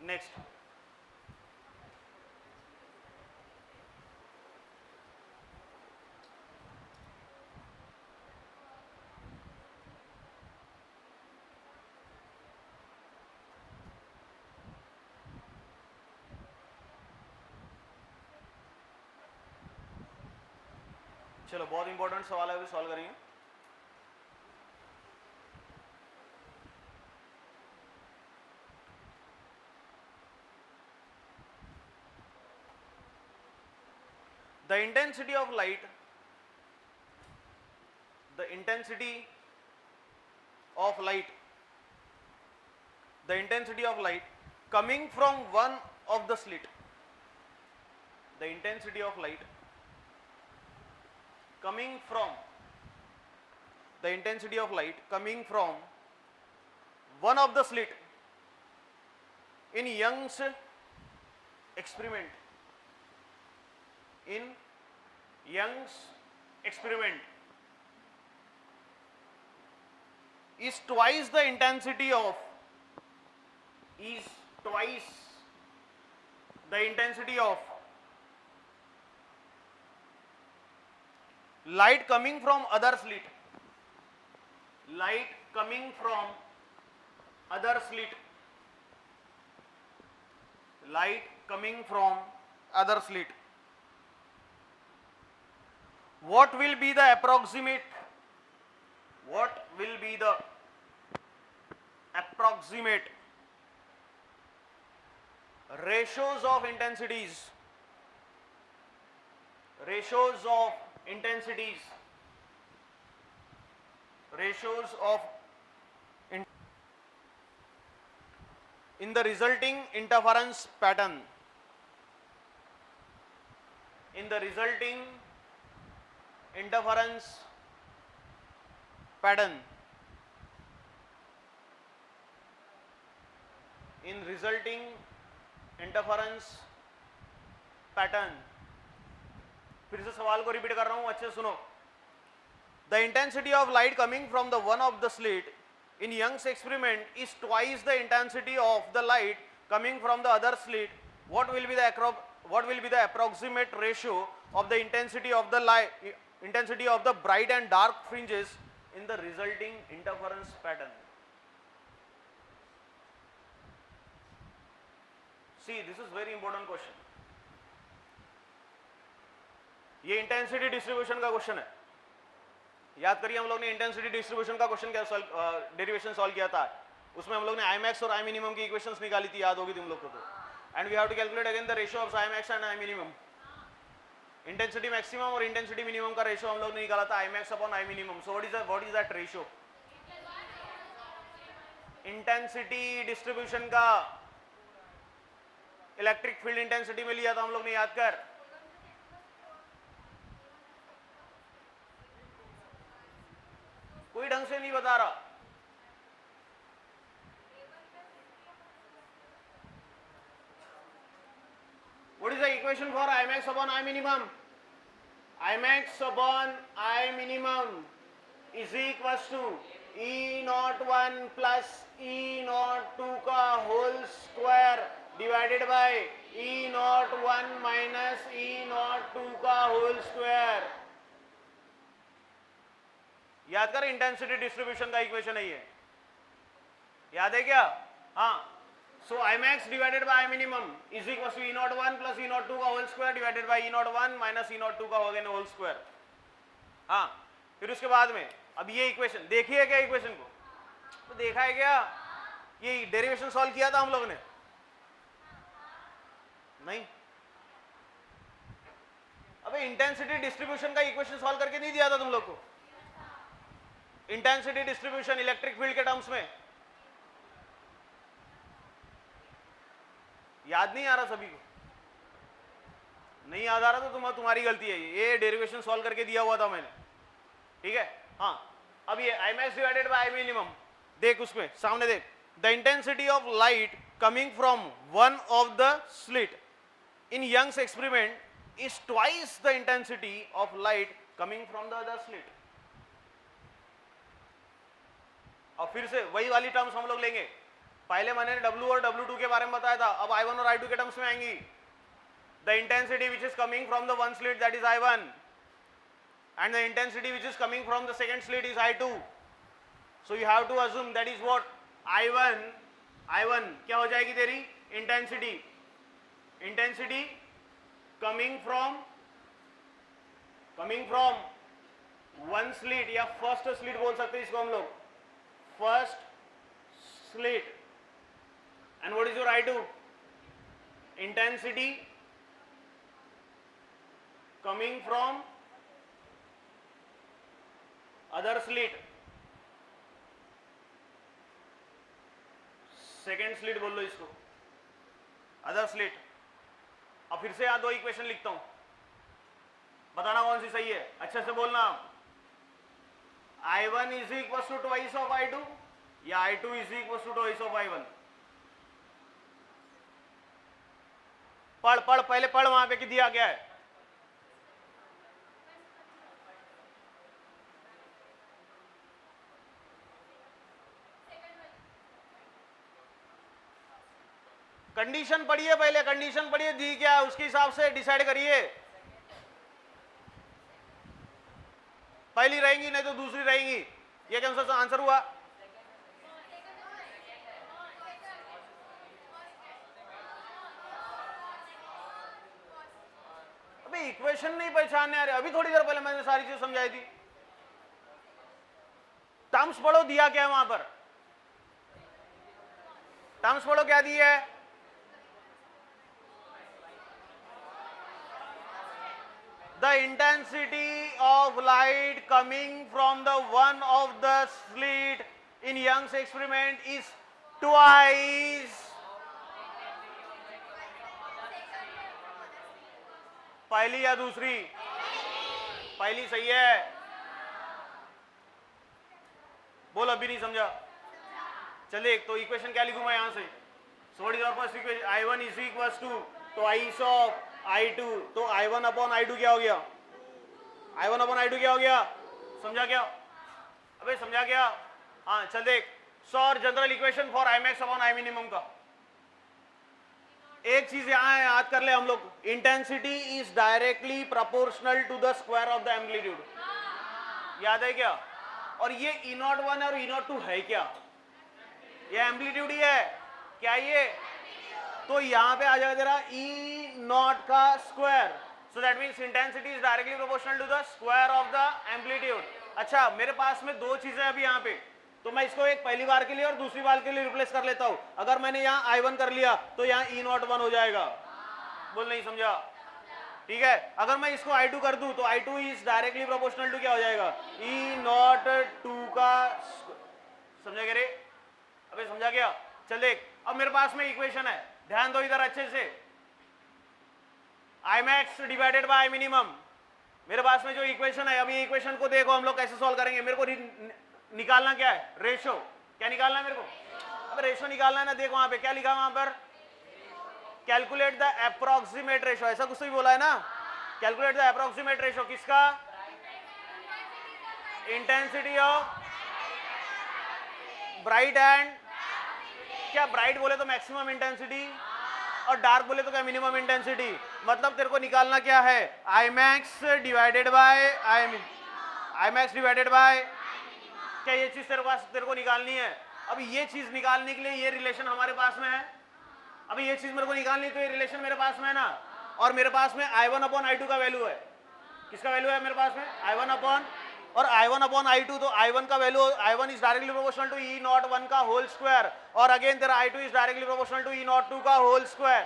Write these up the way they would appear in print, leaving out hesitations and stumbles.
Next, चलो बहुत important सवाल है, अभी सॉल्व करेंगे। The intensity of light, the intensity of light, the intensity of light coming from one of the slit, the intensity of light coming from, the intensity of light coming from one of the slit in Young's experiment, in Young's experiment is twice the intensity of, is twice the intensity of light coming from other slit, light coming from other slit, light coming from other slit. What will be the approximate, what will be the approximate ratios of intensities, ratios of intensities, ratios of in the resulting interference pattern, in the resulting interference pattern, in resulting interference pattern. फिर से सवाल को repeat कर रहा हूं, अच्छे से सुनो। The intensity of light coming from the one of the slit in Young's experiment is twice the intensity of the light coming from the other slit. What will be the approximate ratio of the intensity of the light, intensity of the bright and dark fringes in the resulting interference pattern? See, this is very important question. ये intensity distribution का question है, याद करिए हम लोग ने intensity distribution का question क्या डेरिवेशन सॉल्व किया था, उसमें हम लोग ने आई मैक्स और आई मिनिमम की इक्वेशंस निकाली थी, याद होगी तुम लोग को तो। And we have to calculate again the ratio of I max and I minimum. Intensity maximum और इंटेंसिटी मिनिमम का रेशियो हम लोग ने निकाला था I max upon I minimum. So what is that ratio? Intensity distribution का electric field intensity में लिया था हम लोग ने, याद कर। कोई ढंग से नहीं बता रहा। What is the equation for I max upon I minimum? I max upon I minimum is equals to E naught 1 plus E naught 2 का whole square divided by E naught 1 minus E naught 2 का whole square। याद कर, intensity distribution का equation है ये, याद है क्या? हाँ। So I max divided by I minimum is equal to E not 1 plus E not 2 का whole square divided by E not 1 minus E not 2 का होल स्क्वायर। हाँ, फिर उसके बाद में अब ये इक्वेशन देखिए क्या, इक्वेशन को तो देखा है क्या? ये डेरिवेशन सॉल्व किया था हम लोग ने? नहीं। अबे इंटेंसिटी डिस्ट्रीब्यूशन का इक्वेशन सॉल्व करके नहीं दिया था तुम लोग को? इंटेंसिटी डिस्ट्रीब्यूशन इलेक्ट्रिक फील्ड के टर्म्स में याद नहीं आ रहा सभी को? नहीं याद आ रहा तो तुम्हारी गलती है, ये डेरिवेशन सॉल्व करके दिया हुआ था मैंने, ठीक है? हाँ, अब ये I max divided by I minimum देख, उसमें सामने देख, the intensity of light coming from one of the slit in Young's experiment is twice the intensity of light coming from the other slit. और फिर से वही वाली टर्म्स हम लोग लेंगे, पहले मैंने W और W2 के बारे में बताया था, अब I1 और I2 के टर्म्स में आएंगी. The intensity which is coming from the one slit, that is I1, and the intensity which is coming from the second slit is I2. So you have to assume that is what I1 क्या हो जाएगी तेरी intensity coming from one slit या first slit बोल सकते हैं इसको हम लोग, first slit. And what is your I2? Intensity coming from other slit, second slit बोल लो इसको, other slit. अब फिर से यहाँ दो इक्वेशन लिखता हूं, बताना कौन सी सही है, अच्छे से बोलना. I1 is equals to twice of I2 या I2 is equals to twice of I1. पढ़ पहले पढ़, वहां पे कि दिया क्या है. कंडीशन पढ़िए, पहले कंडीशन पढ़िए, दी क्या है उसके हिसाब से डिसाइड करिए. पहली रहेंगी नहीं तो दूसरी रहेंगी. ये कौन सा आंसर हुआ? अबे इक्वेशन नहीं पहचानने आ रहे. अभी थोड़ी देर पहले मैंने सारी चीज समझाई थी. टर्म्स पढ़ो, दिया क्या है वहां पर. टर्म्स पढ़ो, क्या दिया है. The intensity of light coming from the one of the slit in Young's experiment is twice. पहली या दूसरी? पहली सही है. बोल, अभी नहीं समझा. चले, तो इक्वेशन क्या लिखूं मैं यहां से. So what is our first equation? I1 is equals to twice of I2. तो I1 अपॉन I2 क्या हो गया? I1 अपॉन I2 क्या हो गया? समझा क्या? अबे समझा क्या? हाँ चल देख. सॉर general equation for I max upon I minimum का एक चीज यहाँ है, याद कर ले हम लोग. Intensity is directly proportional to the square of the amplitude. याद है क्या? और ये E01 और E02 है क्या? ये एम्पलीट्यूड ही है क्या ये? तो यहाँ पे आ जाएगा तेरा E0 का square. So that means intensity is directly proportional to the square of the amplitude. अच्छा, मेरे पास में दो चीजें अभी यहाँ पे, तो मैं इसको एक पहली बार के लिए और दूसरी बार के लिए रिप्लेस कर लेता हूं. अगर मैंने यहाँ I1 कर लिया तो यहाँ E01 हो जाएगा. बोल, नहीं समझा? ठीक है. अगर मैं इसको I2 कर दूं तो I2 is directly proportional to क्या हो जाएगा? E02 का. समझा क्या रे? अबे समझा क्या? चल देख, अब मेरे पास में इक्वेशन है, ध्यान दो इधर अच्छे से. I max divided by I minimum. मेरे पास में जो इक्वेशन है, अभी इक्वेशन को देखो हम लोग कैसे सॉल्व करेंगे. मेरे को निकालना क्या है? रेशो. क्या निकालना है मेरे को? अब रेशो निकालना है ना. देखो वहां पे क्या लिखा, वहां पर कैलकुलेट द अप्रोक्सीमेट रेशो, ऐसा कुछ तो भी बोला है ना. कैलकुलेट द अप्रोक्सीमेट रेशो किसका? इंटेंसिटी ऑफ ब्राइट एंड, क्या ब्राइट बोले तो मैक्सिमम इंटेंसिटी और डार्क बोले तो क्या मिनिमम इंटेंसिटी. मतलब तेरे को निकालना क्या है? I max divided by I max divided bye, क्या ये चीज तेरे को निकालनी है. अब ये चीज निकालने के लिए ये रिलेशन हमारे पास में है. अभी ये चीज मेरे को निकालनी है तो ये रिलेशन मेरे पास में है ना. और मेरे पास में I1 अपॉन I2 का वैल्यू है. किसका वैल्यू है मेरे पास में? I1 अपॉन, और I1 अपॉन I2. तो I1 का value, I1 is directly proportional to E01 का होल स्क्वायर, और अगेन तेरा I2 is directly proportional to E02 का होल स्क्वायर.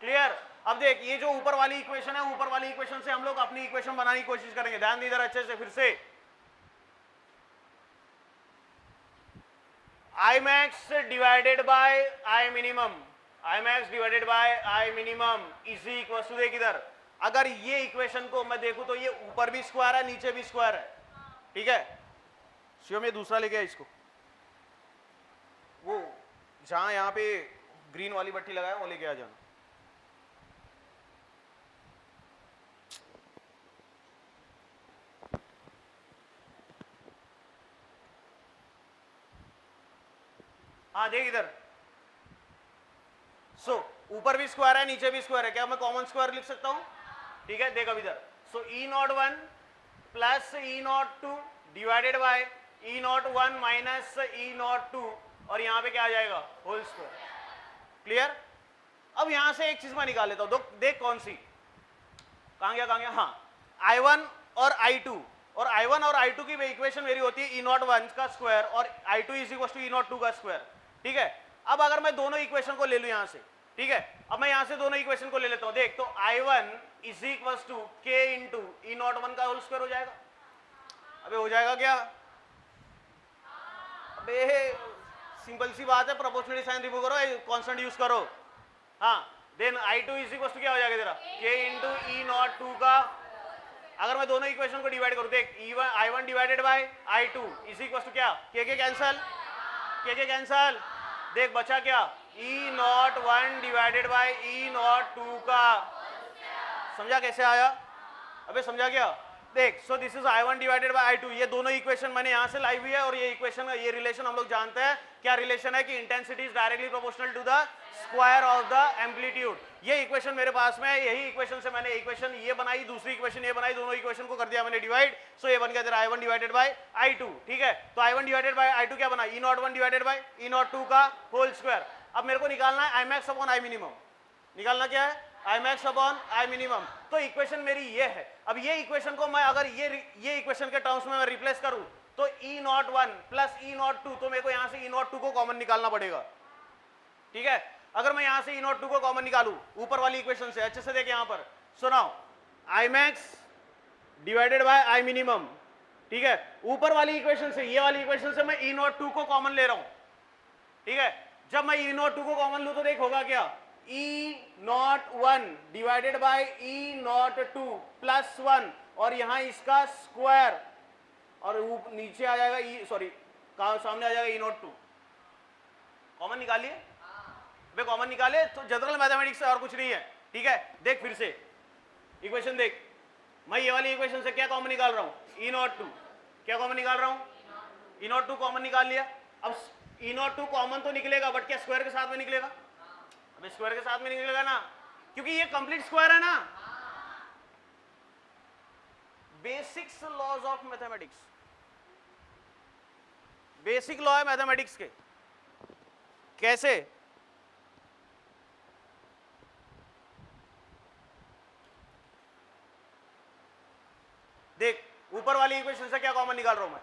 क्लियर? अब देख, ये जो ऊपर वाली इक्वेशन है, ऊपर वाली इक्वेशन से हम लोग अपनी इक्वेशन बनाने की कोशिश करेंगे. ध्यान दे इधर अच्छे से. फिर से I max divided by I minimum, I max divided by I minimum is equal to, देख इधर, अगर ये इक्वेशन को मैं देखूं तो ये ऊपर भी स्क्वायर है, नीचे भी स्क्वायर है. ठीक है. शिवम ये दूसरा लेके आया इसको, वो जहां यहाँ पे ग्रीन वाली बत्ती लगाया वो लेके आ जाना. हाँ देख इधर, सो ऊपर भी स्क्वायर है नीचे भी स्क्वायर है, क्या मैं कॉमन स्क्वायर लिख सकता हूं? ठीक है, देख अब इधर, so E not 1 plus E not 2 divided by E not 1 minus E not 2, और यहां पे क्या आ जाएगा? Whole square. क्लियर? अब यहां से एक चीज मैं निकाल लेता हूं, देख कौन सी, कहां गया, हाँ, I1 और I2, और I1 और I2 की इक्वेशन मेरी होती है ई नॉट 1 का स्क्वायर और I2 is equal to E not 2 का स्क्वायर। ठीक है, अब अगर मैं दोनों इक्वेशन को ले लूं यहां से, ठीक है, अब मैं यहां से दोनों इक्वेशन को ले लेता हूं, देख, तो I1 is equal to k into E not 1 का होल स्क्वायर हो जाएगा। अबे हो जाएगा क्या? अबे सिंपल सी बात है, प्रोपोर्शनल साइन रिमूव करो, कांस्टेंट यूज करो। हाँ, then I2 is equal to क्या हो जाएगा तेरा? k इंटू ई नॉट 2 का, अगर मैं दोनों इक्वेशन को डिवाइड करूं, देख, I1 divided by I2 is equal to क्या? k कैंसल, k कैंसल, देख बचा क्या? E not 1 divided by E not 2 का। समझा कैसे आया? अबे समझा क्या? देख, so this is I1 divided by I2, ये दोनों इक्वेशन मैंने यहां से लाई हुई है, और ये इक्वेशन, ये रिलेशन हम लोग जानते हैं क्या रिलेशन है कि intensity is directly proportional to the square of the amplitude. ये इक्वेशन मेरे पास में है, यही इक्वेशन से मैंने इक्वेशन ये बनाई, दूसरी इक्वेशन ये बनाई, दोनों इक्वेशन को कर दिया मैंने डिवाइड, सो ये बन गया तेरा I1 डिवाइडेड बाय I2। ठीक है, तो I1 डिवाइडेड बाय I2 क्या बना? E not 1 divided by E not 2 का होल स्क्वायर। अब मेरे को निकालना है I max upon I minimum। निकालना क्या है? I max upon I minimum। तो इक्वेशन मेरी ये है। अब ये इक्वेशन को मैं अगर ये इक्वेशन के टर्म्स में मैं रिप्लेस करूं, तो ई नॉट 1 प्लस ई नॉट 2, तो मेरे को यहां से ई नॉट 2 को कॉमन निकालना पड़ेगा। ठीक है, अगर मैं यहां से ई नॉट 2 को कॉमन निकालूं ऊपर वाली इक्वेशन से, अच्छे से देख यहां पर, सुनाओ, I max divided by I minimum। ठीक है, ऊपर वाली इक्वेशन से, ये वाली इक्वेशन से मैं ई नॉट 2 को कॉमन ले रहा हूं। ठीक है, जब मैं ई नॉट 2 को कॉमन लूं तो देख होगा क्या? E not 1 divided by E not 2 plus 1, और यहां इसका स्क्वायर, और नीचे आ जाएगा ई, सॉरी, सामने आ जाएगा ई नॉट 2। कॉमन निकालिए, वे कॉमन निकाले तो जनरल मैथमेटिक्स से और कुछ नहीं है। ठीक है, देख फिर से इक्वेशन देख, मैं ये वाली इक्वेशन से क्या कॉमन निकाल रहा हूं? ई नॉट 2। क्या कॉमन निकाल रहा हूं? ई नॉट 2 कॉमन निकाल लिया। अब ई नॉट 2 कॉमन तो निकलेगा, बट क्या स्क्वायर के साथ में निकलेगा? अब स्क्वायर के साथ में निकलेगा ना, क्योंकि ये कंप्लीट स्क्वायर है ना। Basics laws of mathematics, basic law है मैथमेटिक्स के। कैसे? देख, ऊपर वाली इक्वेशन से क्या कॉमन निकाल रहा हूं मैं?